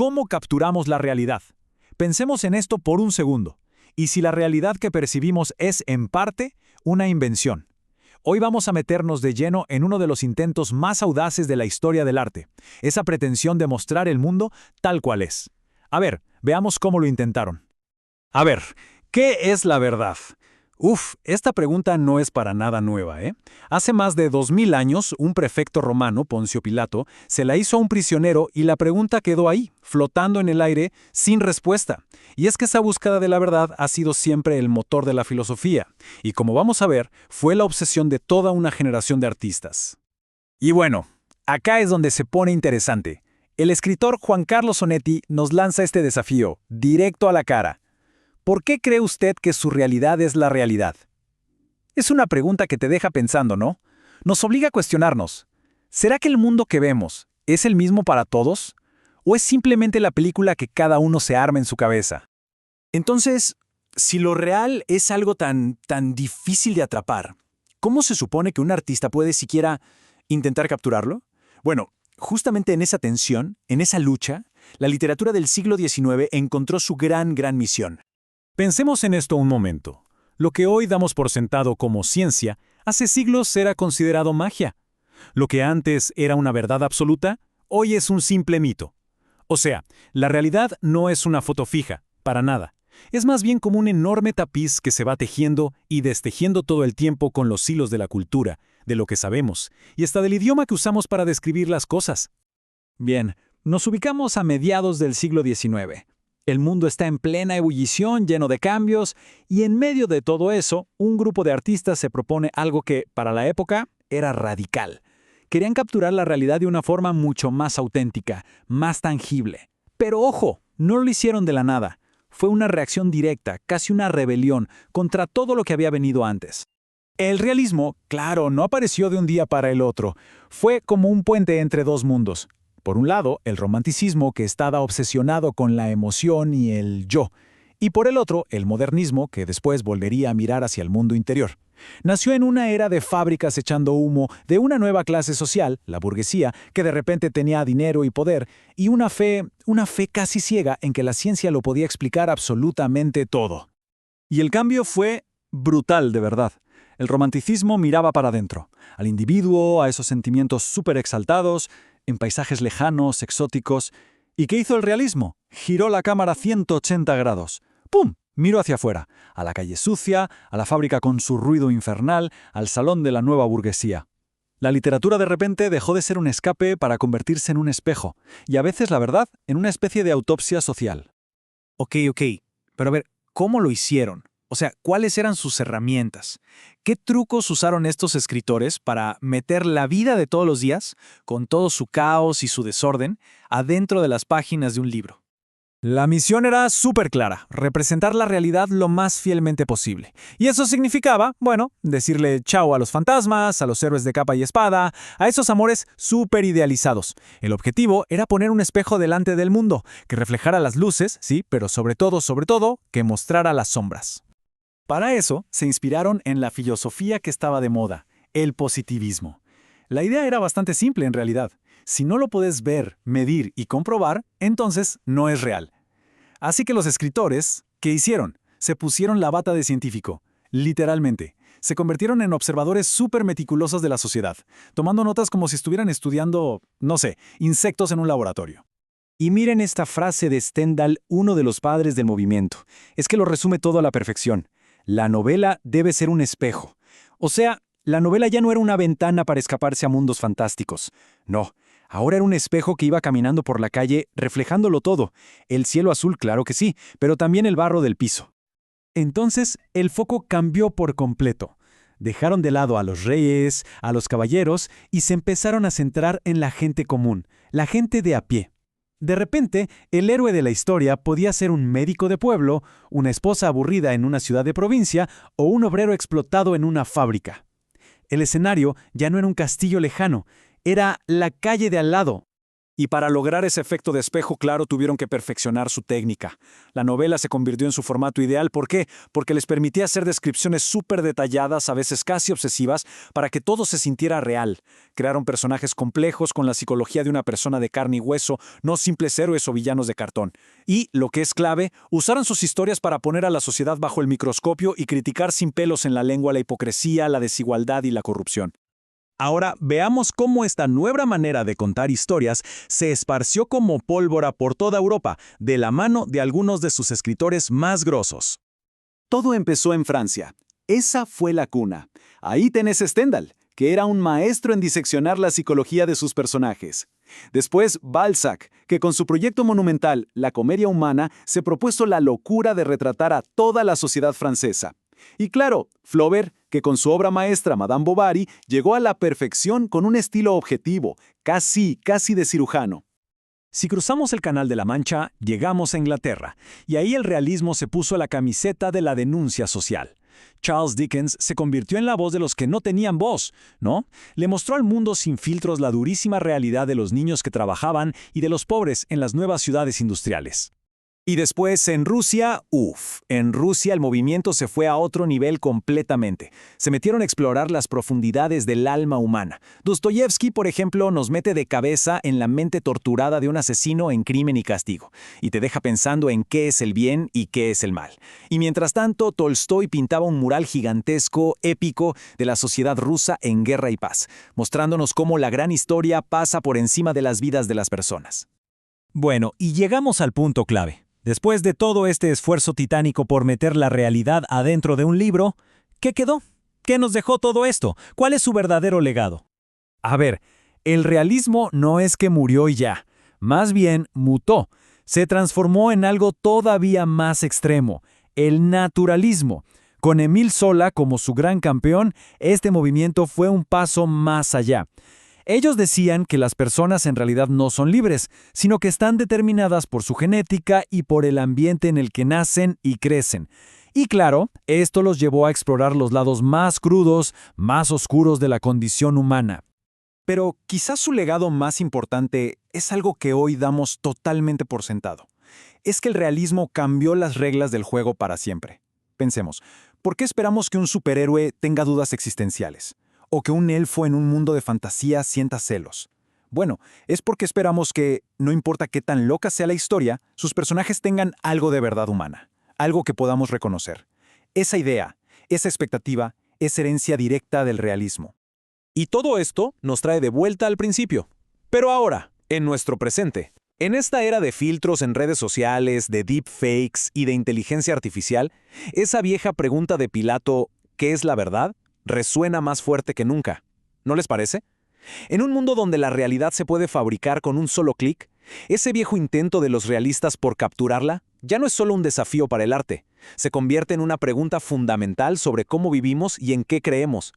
¿cómo capturamos la realidad? Pensemos en esto por un segundo. ¿Y si la realidad que percibimos es, en parte, una invención? Hoy vamos a meternos de lleno en uno de los intentos más audaces de la historia del arte, esa pretensión de mostrar el mundo tal cual es. A ver, veamos cómo lo intentaron. A ver, ¿qué es la verdad? Esta pregunta no es para nada nueva, ¿eh? Hace más de 2000 años, un prefecto romano, Poncio Pilato, se la hizo a un prisionero y la pregunta quedó ahí, flotando en el aire, sin respuesta. Y es que esa búsqueda de la verdad ha sido siempre el motor de la filosofía, y como vamos a ver, fue la obsesión de toda una generación de artistas. Y bueno, acá es donde se pone interesante. El escritor Juan Carlos Onetti nos lanza este desafío, directo a la cara. ¿Por qué cree usted que su realidad es la realidad? Es una pregunta que te deja pensando, ¿no? Nos obliga a cuestionarnos. ¿Será que el mundo que vemos es el mismo para todos? ¿O es simplemente la película que cada uno se arma en su cabeza? Entonces, si lo real es algo tan difícil de atrapar, ¿cómo se supone que un artista puede siquiera intentar capturarlo? Bueno, justamente en esa tensión, en esa lucha, la literatura del siglo XIX encontró su gran misión. Pensemos en esto un momento. Lo que hoy damos por sentado como ciencia, hace siglos era considerado magia. Lo que antes era una verdad absoluta, hoy es un simple mito. O sea, la realidad no es una foto fija, para nada. Es más bien como un enorme tapiz que se va tejiendo y destejiendo todo el tiempo con los hilos de la cultura, de lo que sabemos, y hasta del idioma que usamos para describir las cosas. Bien, nos ubicamos a mediados del siglo XIX. El mundo está en plena ebullición, lleno de cambios, y en medio de todo eso, un grupo de artistas se propone algo que, para la época, era radical. Querían capturar la realidad de una forma mucho más auténtica, más tangible. Pero ojo, no lo hicieron de la nada. Fue una reacción directa, casi una rebelión, contra todo lo que había venido antes. El realismo, claro, no apareció de un día para el otro. Fue como un puente entre dos mundos. Por un lado, el romanticismo, que estaba obsesionado con la emoción y el yo. Y por el otro, el modernismo, que después volvería a mirar hacia el mundo interior. Nació en una era de fábricas echando humo, de una nueva clase social, la burguesía, que de repente tenía dinero y poder, y una fe casi ciega en que la ciencia lo podía explicar absolutamente todo. Y el cambio fue brutal, de verdad. El romanticismo miraba para adentro, al individuo, a esos sentimientos súper exaltados, en paisajes lejanos, exóticos. ¿Y qué hizo el realismo? Giró la cámara 180 grados. ¡Pum! Miró hacia afuera, a la calle sucia, a la fábrica con su ruido infernal, al salón de la nueva burguesía. La literatura de repente dejó de ser un escape para convertirse en un espejo, y a veces, la verdad, en una especie de autopsia social. Ok, pero a ver, ¿cómo lo hicieron? O sea, ¿cuáles eran sus herramientas? ¿Qué trucos usaron estos escritores para meter la vida de todos los días, con todo su caos y su desorden, adentro de las páginas de un libro? La misión era súper clara, representar la realidad lo más fielmente posible. Y eso significaba, bueno, decirle chao a los fantasmas, a los héroes de capa y espada, a esos amores súper idealizados. El objetivo era poner un espejo delante del mundo, que reflejara las luces, sí, pero sobre todo, que mostrara las sombras. Para eso, se inspiraron en la filosofía que estaba de moda, el positivismo. La idea era bastante simple en realidad. Si no lo puedes ver, medir y comprobar, entonces no es real. Así que los escritores, ¿qué hicieron? Se pusieron la bata de científico, literalmente. Se convirtieron en observadores súper meticulosos de la sociedad, tomando notas como si estuvieran estudiando, no sé, insectos en un laboratorio. Y miren esta frase de Stendhal, uno de los padres del movimiento. Es que lo resume todo a la perfección. La novela debe ser un espejo. O sea, la novela ya no era una ventana para escaparse a mundos fantásticos. No, ahora era un espejo que iba caminando por la calle reflejándolo todo. El cielo azul, claro que sí, pero también el barro del piso. Entonces, el foco cambió por completo. Dejaron de lado a los reyes, a los caballeros, y se empezaron a centrar en la gente común, la gente de a pie. De repente, el héroe de la historia podía ser un médico de pueblo, una esposa aburrida en una ciudad de provincia o un obrero explotado en una fábrica. El escenario ya no era un castillo lejano, era la calle de al lado. Y para lograr ese efecto de espejo claro tuvieron que perfeccionar su técnica. La novela se convirtió en su formato ideal. ¿Por qué? Porque les permitía hacer descripciones súper detalladas, a veces casi obsesivas, para que todo se sintiera real. Crearon personajes complejos con la psicología de una persona de carne y hueso, no simples héroes o villanos de cartón. Y, lo que es clave, usaron sus historias para poner a la sociedad bajo el microscopio y criticar sin pelos en la lengua la hipocresía, la desigualdad y la corrupción. Ahora veamos cómo esta nueva manera de contar historias se esparció como pólvora por toda Europa, de la mano de algunos de sus escritores más grosos. Todo empezó en Francia. Esa fue la cuna. Ahí tenés Stendhal, que era un maestro en diseccionar la psicología de sus personajes. Después, Balzac, que con su proyecto monumental, La Comedia Humana, se propuso la locura de retratar a toda la sociedad francesa. Y claro, Flaubert, que con su obra maestra Madame Bovary llegó a la perfección con un estilo objetivo, casi de cirujano. Si cruzamos el Canal de la Mancha, llegamos a Inglaterra, y ahí el realismo se puso la camiseta de la denuncia social. Charles Dickens se convirtió en la voz de los que no tenían voz, ¿no? Le mostró al mundo sin filtros la durísima realidad de los niños que trabajaban y de los pobres en las nuevas ciudades industriales. Y después en Rusia, en Rusia el movimiento se fue a otro nivel completamente. Se metieron a explorar las profundidades del alma humana. Dostoyevsky, por ejemplo, nos mete de cabeza en la mente torturada de un asesino en Crimen y Castigo, y te deja pensando en qué es el bien y qué es el mal. Y mientras tanto, Tolstói pintaba un mural gigantesco, épico, de la sociedad rusa en guerra y paz, mostrándonos cómo la gran historia pasa por encima de las vidas de las personas. Bueno, y llegamos al punto clave. Después de todo este esfuerzo titánico por meter la realidad adentro de un libro, ¿qué quedó? ¿Qué nos dejó todo esto? ¿Cuál es su verdadero legado? A ver, el realismo no es que murió y ya, más bien mutó. Se transformó en algo todavía más extremo, el naturalismo. Con Émile Zola como su gran campeón, este movimiento fue un paso más allá. Ellos decían que las personas en realidad no son libres, sino que están determinadas por su genética y por el ambiente en el que nacen y crecen. Y claro, esto los llevó a explorar los lados más crudos, más oscuros de la condición humana. Pero quizás su legado más importante es algo que hoy damos totalmente por sentado. Es que el realismo cambió las reglas del juego para siempre. Pensemos, ¿por qué esperamos que un superhéroe tenga dudas existenciales? ¿O que un elfo en un mundo de fantasía sienta celos? Bueno, es porque esperamos que, no importa qué tan loca sea la historia, sus personajes tengan algo de verdad humana, algo que podamos reconocer. Esa idea, esa expectativa, es herencia directa del realismo. Y todo esto nos trae de vuelta al principio. Pero ahora, en nuestro presente, en esta era de filtros en redes sociales, de deepfakes y de inteligencia artificial, esa vieja pregunta de Pilato, ¿qué es la verdad?, resuena más fuerte que nunca. ¿No les parece? En un mundo donde la realidad se puede fabricar con un solo clic, ese viejo intento de los realistas por capturarla ya no es solo un desafío para el arte, se convierte en una pregunta fundamental sobre cómo vivimos y en qué creemos.